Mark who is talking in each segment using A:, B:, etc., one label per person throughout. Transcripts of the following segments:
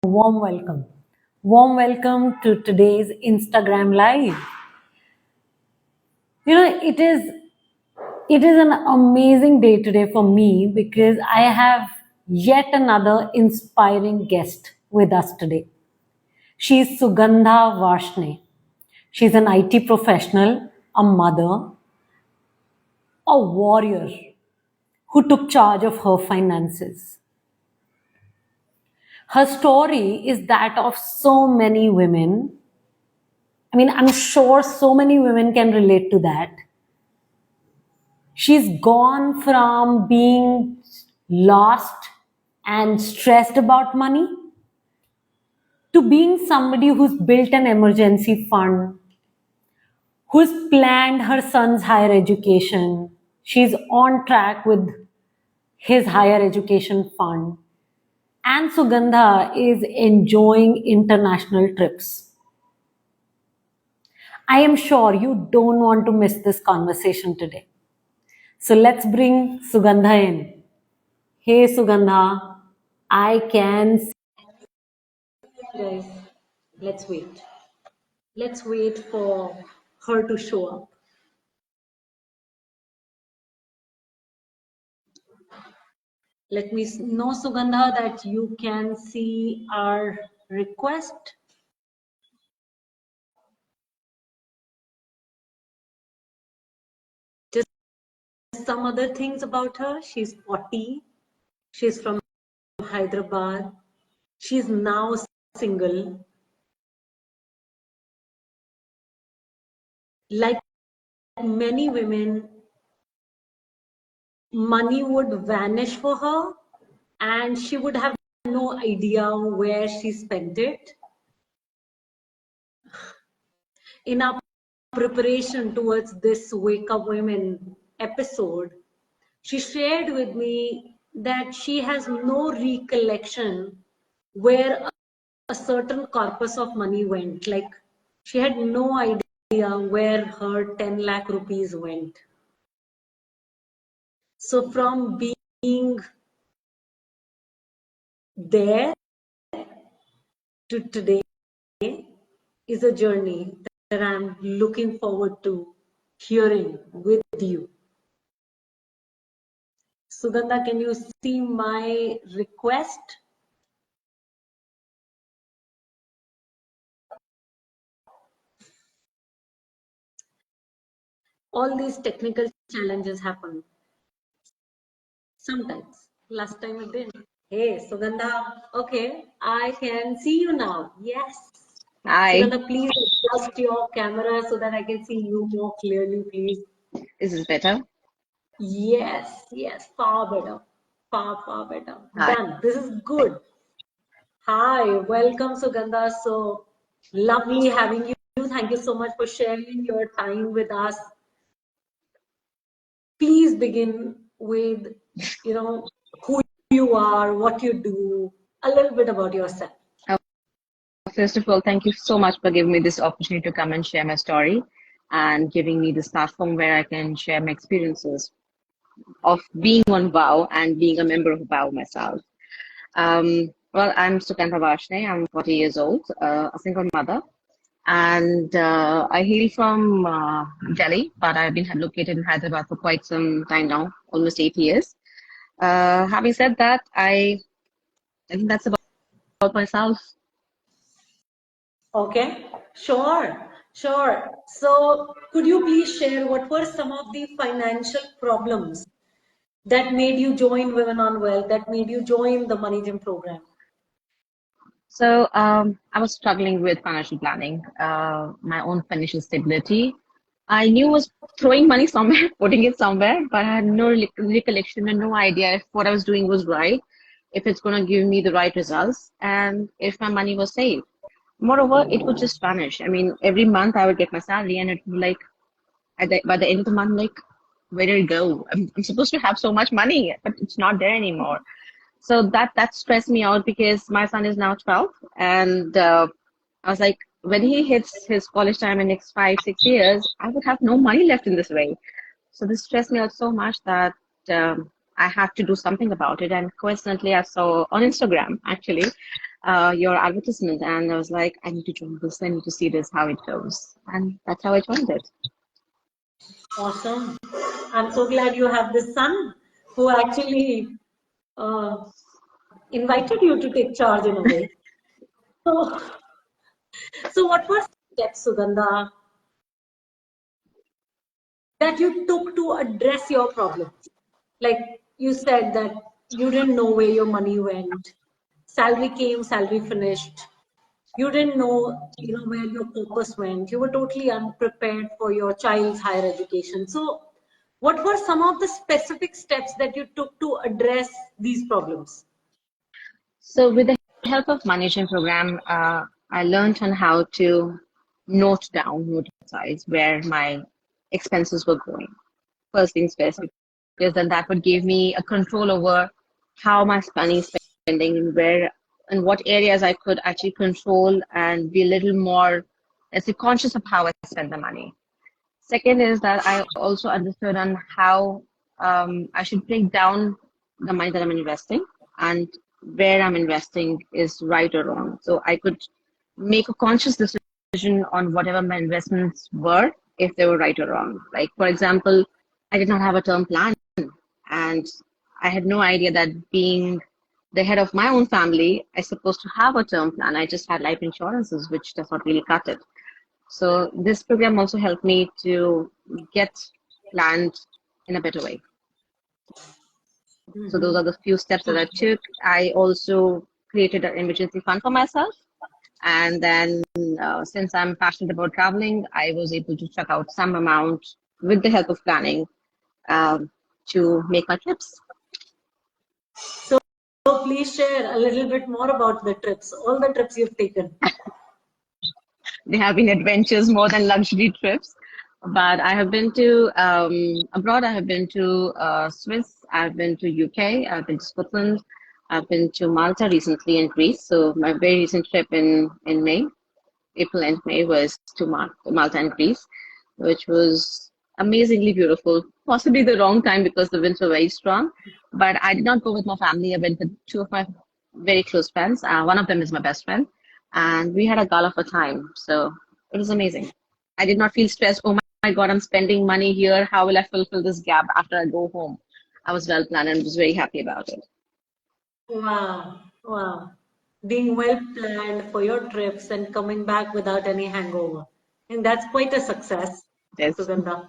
A: Warm welcome. Warm welcome to today's Instagram Live. It is an amazing day today for me because I have yet another inspiring guest with us today. She's Sugandha Varshney. She's an IT professional, a mother, a warrior who took charge of her finances. Her story is that of so many women. I'm sure so many women can relate to that. She's gone from being lost and stressed about money to being somebody who's built an emergency fund, who's planned her son's higher education. She's on track with his higher education fund. And Sugandha is enjoying international trips. I am sure you don't want to miss this conversation today. So let's bring Sugandha in. Hey Sugandha, I can see guys. Let's wait. Let's wait for her to show up. Let me know, Sugandha, that you can see our request. Just some other things about her. She's 40. She's from Hyderabad. She's now single. Like many women, money would vanish for her and she would have no idea where she spent it. In our preparation towards this Wake Up Women episode, she shared with me that she has no recollection where a certain corpus of money went. Like she had no idea where her 10 lakh rupees went. So from being there to today is a journey that I'm looking forward to hearing with you. Sugandha, can you see my request? All these technical challenges happen. Sometimes. Last time it didn't. Hey, Sugandha. Okay, I can see you now. Yes.
B: Hi.
A: Sugandha, please adjust your camera so that I can see you more clearly, please.
B: Is this better?
A: Yes, far better. Far better.
B: Hi.
A: Done. This is good. Hi, welcome, Sugandha. So lovely having you. Thank you so much for sharing your time with us. Please begin with, who you are, what you do, a little bit about yourself.
B: First of all, thank you so much for giving me this opportunity to come and share my story and giving me this platform where I can share my experiences of being on VOW and being a member of VOW myself. Well, I'm Sugandha Varshney. I'm 40 years old, a single mother, and I hail from Delhi, but I've been located in Hyderabad for quite some time now, almost 8 years. Having said that, I think that's about myself.
A: Okay, sure. So could you please share what were some of the financial problems that made you join Women on Wealth, that made you join the Money Gym program?
B: So I was struggling with financial planning, my own financial stability. I knew I was throwing money somewhere, putting it somewhere, but I had no recollection and no idea if what I was doing was right, if it's going to give me the right results, and if my money was safe. Moreover, it would just vanish. I mean, every month I would get my salary, and it would like by the end of the month, like, where did it go? I'm supposed to have so much money, but it's not there anymore. So that stressed me out because my son is now 12, and I was like, when he hits his college time in next 5 6 years, I would have no money left in this way. So this stressed me out so much that I have to do something about it. And coincidentally, I saw on Instagram actually your advertisement, and I was like, I need to join this. I need to see this, how it goes, and that's how I joined it.
A: Awesome. I'm so glad you have this son who actually uh, invited you to take charge in a way. So, so what were steps, Sugandha, that you took to address your problem? Like you said that you didn't know where your money went. Salary came, salary finished. You didn't know, where your purpose went. You were totally unprepared for your child's higher education. So, what were some of the specific steps that you took to address these problems?
B: So with the help of management program, I learned on how to notice where my expenses were going. First things first, because then that would give me a control over how my money is spending and where and what areas I could actually control and be a little more, let's say, conscious of how I spend the money. Second is that I also understood on how I should break down the money that I'm investing and where I'm investing is right or wrong. So I could make a conscious decision on whatever my investments were, if they were right or wrong. Like, for example, I did not have a term plan, and I had no idea that being the head of my own family, I supposed to have a term plan. I just had life insurances, which does not really cut it. So this program also helped me to get planned in a better way. So those
A: Mm-hmm.
B: are the few steps that I took. I also created an emergency fund for myself. And then since I'm passionate about traveling, I was able to check out some amount with the help of planning um, to make my trips.
A: So, please share a little bit more about the trips, all the trips you've taken.
B: They have been adventures more than luxury trips. But I have been to abroad. I have been to Swiss. I've been to UK. I've been to Scotland. I've been to Malta recently and Greece. So my very recent trip in May, April and May was to Malta and Greece, which was amazingly beautiful. Possibly the wrong time because the winds were very strong. But I did not go with my family. I went with two of my very close friends. One of them is my best friend, and we had a gala for time. So it was amazing. I did not feel stressed. Oh my God, I'm spending money here. How will I fulfill this gap after I go home? I was well planned and was very happy about it.
A: Wow, wow. Being well planned for your trips and coming back without any hangover. And that's quite a success,
B: Yes.
A: Sugandha.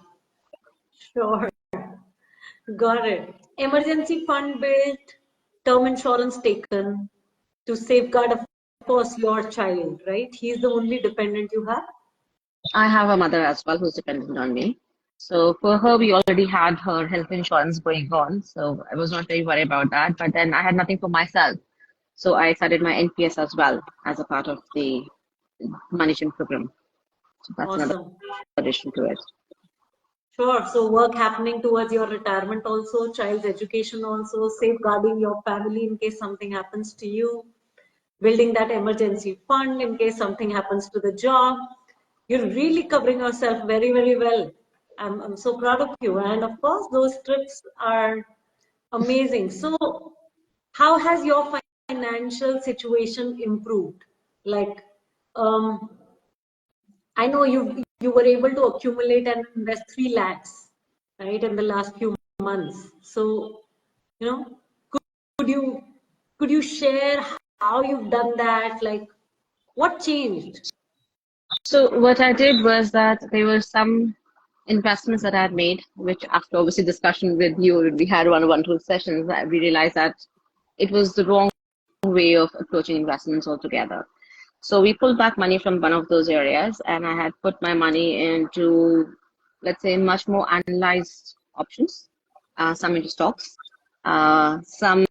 A: Sure. Got it. Emergency fund built, term insurance taken to safeguard, of course, your child, right? He's the only dependent you have.
B: I have a mother as well who's dependent on me. So for her, we already had her health insurance going on. So I was not very worried about that. But then I had nothing for myself. So I started my NPS as well as a part of the management program. So that's another
A: Awesome.
B: addition to it.
A: Sure. So work happening towards your retirement also, child's education also, safeguarding your family in case something happens to you, building that emergency fund in case something happens to the job. You're really covering yourself very, very well. I'm so proud of you. And of course, those trips are amazing. So, how has your financial situation improved? Like, um, I know you were able to accumulate and invest 3 lakhs, right, in the last few months. So, you know, could you could you share how you've done that? Like, what changed?
B: So what I did was that there were some investments that I had made, which after obviously discussion with you, we had one-on-one two sessions, we realized that it was the wrong way of approaching investments altogether. So we pulled back money from one of those areas, and I had put my money into, let's say, much more analyzed options, some into stocks, some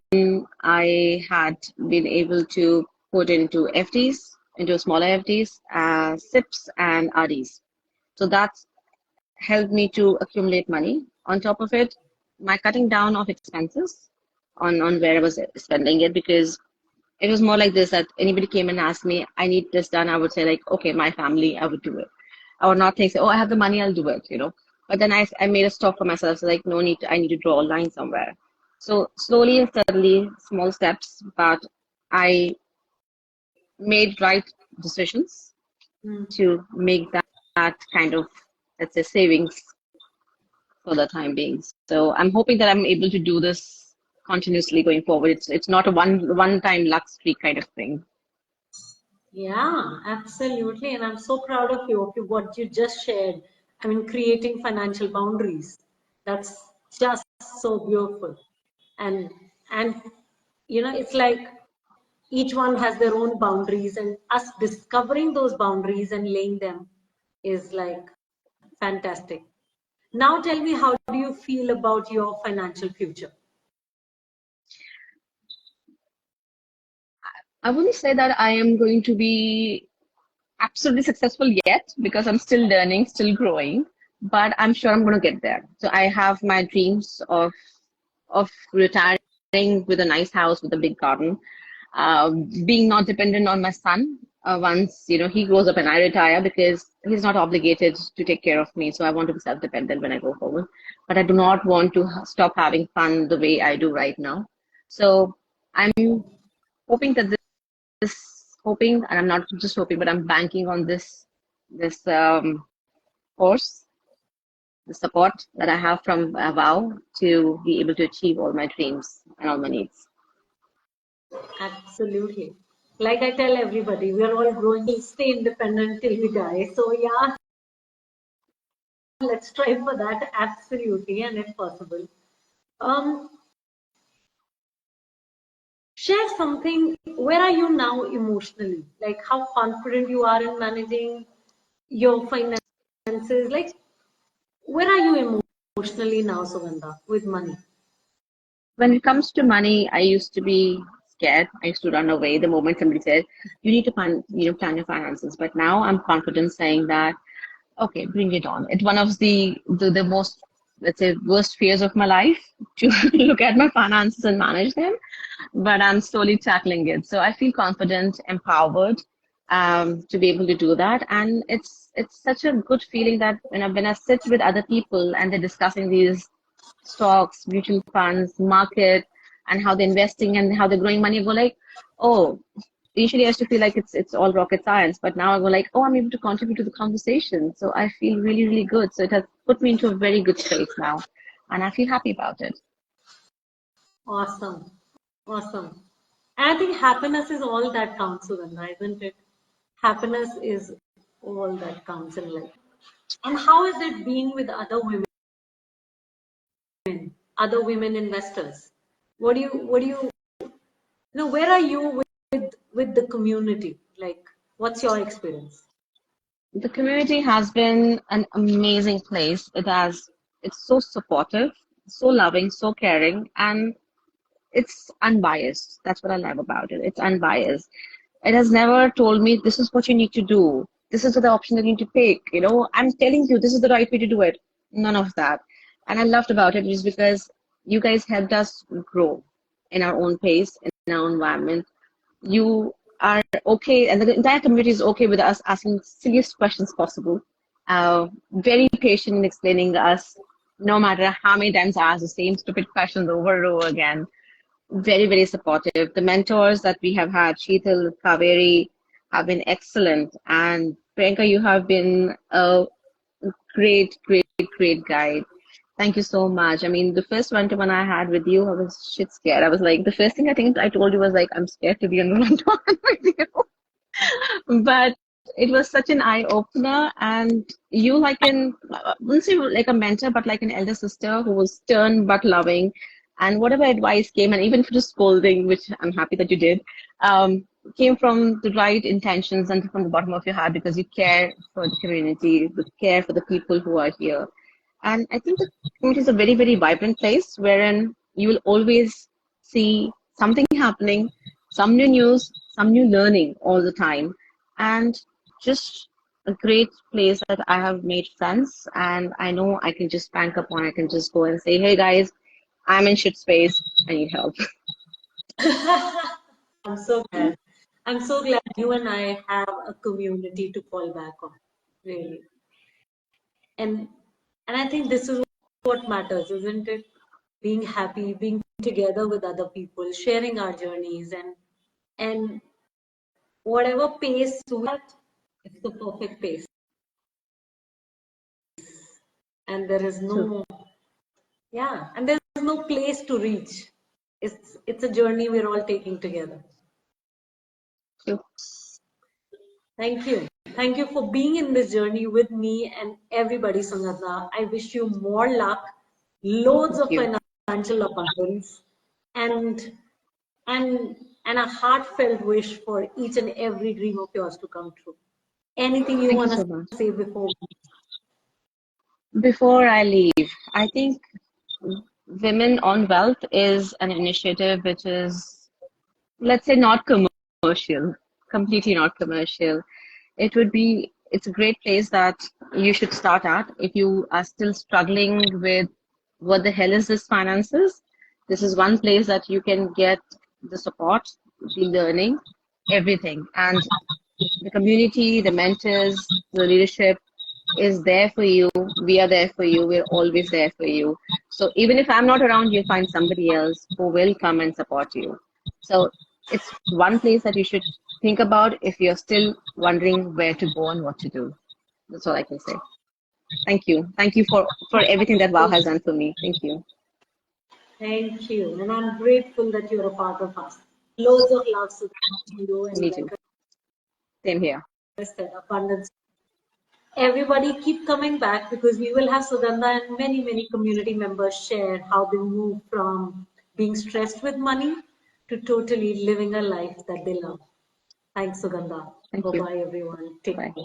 B: I had been able to put into FDs, into smaller FDs, SIPs, and RDs. So that's helped me to accumulate money. On top of it, my cutting down of expenses on where I was spending it, because it was more like this that anybody came and asked me, I need this done. I would say like, okay, my family, I would do it. I would not think, say, oh, I have the money, I'll do it. But then I made a stop for myself. So like, no need, I need to draw a line somewhere. So slowly and steadily, small steps, but I made right decisions
A: Mm.
B: to make that kind of, let's say, savings for the time being. So I'm hoping that I'm able to do this continuously going forward. It's not a one time luck streak kind of thing.
A: Yeah, absolutely. And I'm so proud of you, what you just shared. I mean, creating financial boundaries. That's just so beautiful. And and it's like each one has their own boundaries, and us discovering those boundaries and laying them is like fantastic. Now tell me, how do you feel about your financial future?
B: I wouldn't say that I am going to be absolutely successful yet because I'm still learning, still growing, but I'm sure I'm going to get there. So I have my dreams of retiring with a nice house with a big garden, being not dependent on my son once he grows up and I retire, because he's not obligated to take care of me. So I want to be self-dependent when I go forward, but I do not want to stop having fun the way I do right now. So I'm hoping that hoping, and I'm not just hoping, but I'm banking on this course, the support that I have from Vow to be able to achieve all my dreams and all my needs.
A: Absolutely. Like I tell everybody, we are all growing, we'll stay independent till we die. So yeah, let's strive for that. Absolutely, and if possible. Um, Share something. Where are you now emotionally? Like how confident you are in managing your finances? Like where are you emotionally now, Sugandha, with money?
B: When it comes to money, I used to be scared. I used to run away the moment somebody said, "You need to plan your finances." But now I'm confident saying that, okay, bring it on. It's one of the most, let's say, worst fears of my life to look at my finances and manage them, but I'm slowly tackling it. So I feel confident, empowered, to be able to do that. And it's such a good feeling that when I sit with other people and they're discussing these stocks, mutual funds, market, and how they're investing and how they're growing money, I go like, oh, initially I used to feel like it's all rocket science, but now I go like, oh, I'm able to contribute to the conversation. So I feel really, really good. So it has put me into a very good space now, and I feel happy about it.
A: Awesome. Awesome. And I think happiness is all that counts, Sugandha, isn't it? Happiness is all that counts in life. And how is it being with other women investors? Where are you with the community? Like, what's your experience?
B: The community has been an amazing place. It's so supportive, so loving, so caring, and it's unbiased. That's what I love about it. It's unbiased. It has never told me this is what you need to do. This is the option that you need to pick. I'm telling you this is the right way to do it. None of that. And I loved about it is because you guys helped us grow in our own pace, in our own environment. You are okay, and the entire community is okay with us asking silliest questions possible. Very patient in explaining us, no matter how many times I ask the same stupid questions over and over again. Very, very supportive. The mentors that we have had, Sheetal, Kaveri, have been excellent. And Priyanka, you have been a great, great, great guide. Thank you so much. I mean, the first one-to-one I had with you, I was shit scared. I was like, the first thing I think I told you was like, I'm scared to be on the one-to-one with you. But it was such an eye opener, and you like I wouldn't say like a mentor, but like an elder sister who was stern but loving. And whatever advice came, and even for the scolding, which I'm happy that you did, came from the right intentions and from the bottom of your heart because you care for the community, you care for the people who are here. And I think the community is a very, very vibrant place wherein you will always see something happening, some new news, some new learning all the time, and just a great place that I have made friends, and I know I can just bank upon. I can just go and say, "Hey guys, I'm in shit space. I need help."
A: I'm so glad. I'm so glad you and I have a community to fall back on, really. And and I think this is what matters, isn't it? Being happy, being together with other people, sharing our journeys, and whatever pace we at, it's the perfect pace. And there is
B: True.
A: no, yeah, and there's no place to reach. It's a journey we're all taking together.
B: True.
A: Thank you. Thank you for being in this journey with me and everybody, Sugandha. I wish you more luck, loads
B: Thank
A: of
B: you.
A: financial abundance, and and a heartfelt wish for each and every dream of yours to come true. Anything you
B: Thank you
A: want to
B: so much.
A: say before?
B: Before I leave, I think Women on Wealth is an initiative which is, let's say, not commercial, completely not commercial. It's a great place that you should start at if you are still struggling with what the hell is this finances. This is one place that you can get the support, the learning, everything. And the community, the mentors, the leadership is there for you. We are there for you. We're always there for you. So even if I'm not around, you'll find somebody else who will come and support you. So it's one place that you should think about if you're still wondering where to go and what to do. That's all I can say. Thank you. Thank you for everything that Wow has done for me. Thank you.
A: Thank you. And I'm grateful that you're a part of us. Loads of love to you, and
B: Me
A: like
B: too. Same here.
A: I said, abundance. Everybody keep coming back because we will have Sugandha and many, many community members share how they move from being stressed with money to totally living a life that they love. Thanks, Sugandha.
B: Thank you.
A: Bye-bye, everyone. Take
B: Bye.
A: care.